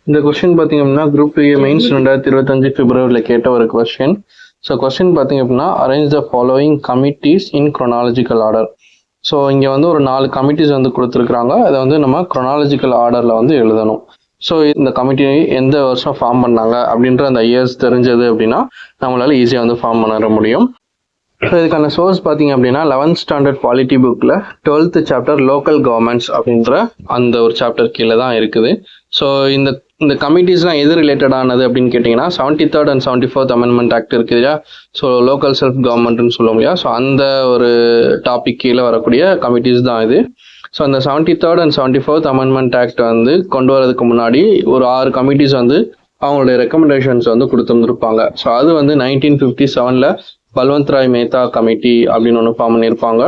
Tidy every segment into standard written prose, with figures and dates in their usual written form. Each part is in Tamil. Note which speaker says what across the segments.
Speaker 1: இந்த கொஸ்டின் பார்த்தீங்க அப்படின்னா குரூப் 2A மெயின்ஸ் 2025 பிப்ரவரியில் கேட்ட ஒரு கொஸ்டின். ஸோ கொஸ்டின் பார்த்தீங்க அப்படின்னா arrange the following committees in chronological order. So இங்கே வந்து ஒரு 4 கமிட்டிஸ் வந்து கொடுத்துருக்குறாங்க. அதை வந்து நம்ம குரோனாலஜிக்கல் ஆர்டரில் வந்து எழுதணும். ஸோ இந்த கமிட்டி எந்த வருஷம் ஃபார்ம் பண்ணாங்க அப்படின்ற அந்த இயர்ஸ் தெரிஞ்சது அப்படின்னா நம்மளால ஈஸியாக வந்து ஃபார்ம் பண்ண முடியும். ஸோ இதுக்கான சோர்ஸ் பார்த்தீங்க அப்படின்னா 11th ஸ்டாண்டர்ட் பாலிட்டி புக்கில் 12th சாப்டர் லோக்கல் கவர்மெண்ட்ஸ் அப்படின்ற அந்த ஒரு சாப்டர் கீழே தான் இருக்குது. ஸோ இந்த கமிட்டிஸ்லாம் எது ரிலேட்டடானது அப்படின்னு கேட்டிங்கன்னா 73rd and 74th amendment act இருக்குது இல்லையா. ஸோ லோக்கல் செல்ஃப் கவர்மெண்ட்னு சொல்லுவோம் இல்லையா. ஸோ அந்த ஒரு டாபிக் கீழே வரக்கூடிய கமிட்டிஸ் தான் இது. ஸோ அந்த 73rd and 74th amendment act வந்து கொண்டு வரதுக்கு முன்னாடி ஒரு 6 கமிட்டிஸ் வந்து அவங்களுடைய ரெக்கமெண்டேஷன்ஸ் வந்து கொடுத்துருந்துருப்பாங்க. ஸோ அது வந்து 1957ல் பல்வந்த் ராய் மேத்தா கமிட்டி அப்படின்னு ஒன்று ஃபார்ம் பண்ணியிருப்பாங்க.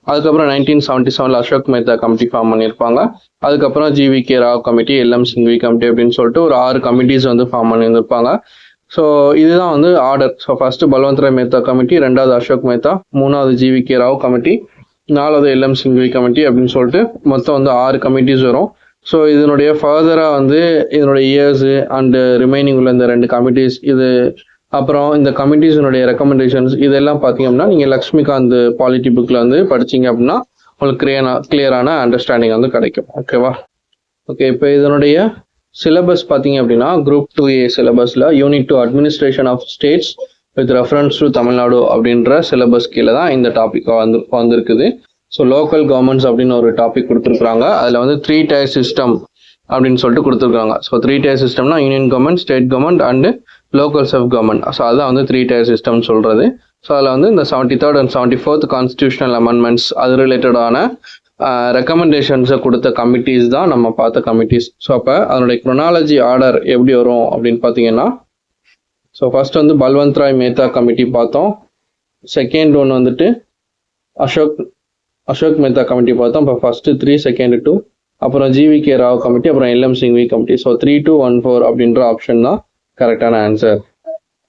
Speaker 1: அதுக்கப்புறம் 1977ல் அசோக் மேத்தா கமிட்டி ஃபார்ம் பண்ணியிருப்பாங்க. அதுக்கப்புறம் GVK Rao committee, LM Singhvi committee அப்படின்னு சொல்லிட்டு ஒரு 6 கமிட்டிஸ் வந்து ஃபார்ம் பண்ணியிருந்திருப்பாங்க. ஸோ இதுதான் வந்து order. So first Balwant Rai Mehta committee, 2வது அசோக் மேத்தா, 3வது GVK ராவ் கமிட்டி, 4வது LM சிங்வி கமிட்டி அப்படின்னு சொல்லிட்டு மொத்தம் வந்து 6 கமிட்டிஸ் வரும். ஸோ இதனுடைய ஃபர்தராக வந்து இதனுடைய இயர்ஸு அண்டு ரிமைனிங் உள்ள இந்த 2 கமிட்டிஸ் இது அப்புறம் இந்த கமிட்டிஸினுடைய ரெக்கமெண்டேஷன்ஸ் இதெல்லாம் பார்த்தீங்கன்னா நீங்கள் லக்ஷ்மிகாந்த் பாலிட்டி புக்கில் வந்து படிச்சிங்க அப்படின்னா உங்களுக்கு கிளியரான அண்டர்ஸ்டாண்டிங் வந்து கிடைக்கும். ஓகேவா? ஓகே, இப்போ இதனுடைய சிலபஸ் பார்த்தீங்க அப்படின்னா குரூப் 2A சிலபஸில் unit 2 administration of states with reference to Tamil Nadu அப்படின்ற சிலபஸ் கீழே தான் இந்த டாபிக் வந்திருக்குது. ஸோ லோக்கல் கவர்மெண்ட்ஸ் அப்படின்னு ஒரு டாபிக் கொடுத்துருக்குறாங்க. அதில் வந்து 3 tier சிஸ்டம் அப்படின்னு சொல்லிட்டு கொடுத்துருக்காங்க. ஸோ 3 tier சிஸ்டம்னா union government, state government and local self government. So அதுதான் வந்து 3 tier சிஸ்டம் சொல்கிறது. ஸோ அதில் வந்து இந்த 73rd and 74th constitutional amendments அது ரிலேட்டடான ரெக்கமெண்டேஷன்ஸை கொடுத்த கமிட்டிஸ் தான் நம்ம பார்த்த கமிட்டிஸ். ஸோ அப்போ அதனுடைய குரோனாலஜி ஆர்டர் எப்படி வரும் அப்படின்னு பார்த்தீங்கன்னா, ஸோ ஃபர்ஸ்ட் வந்து பல்வந்த் ராய் மேத்தா கமிட்டி பார்த்தோம். செகண்ட் ஒன் வந்துட்டு அசோக் மேத்தா கமிட்டி பார்த்தோம். இப்போ ஃபர்ஸ்ட் 3, செகண்ட் 2, அப்புறம் GVK ராவ் கமிட்டி, அப்புறம் LM சிங்வி கமிட்டி. ஸோ 3, 2, 1, 4 அப்படின்ற ஆப்ஷன் தான் கரெக்டான ஆன்சர்.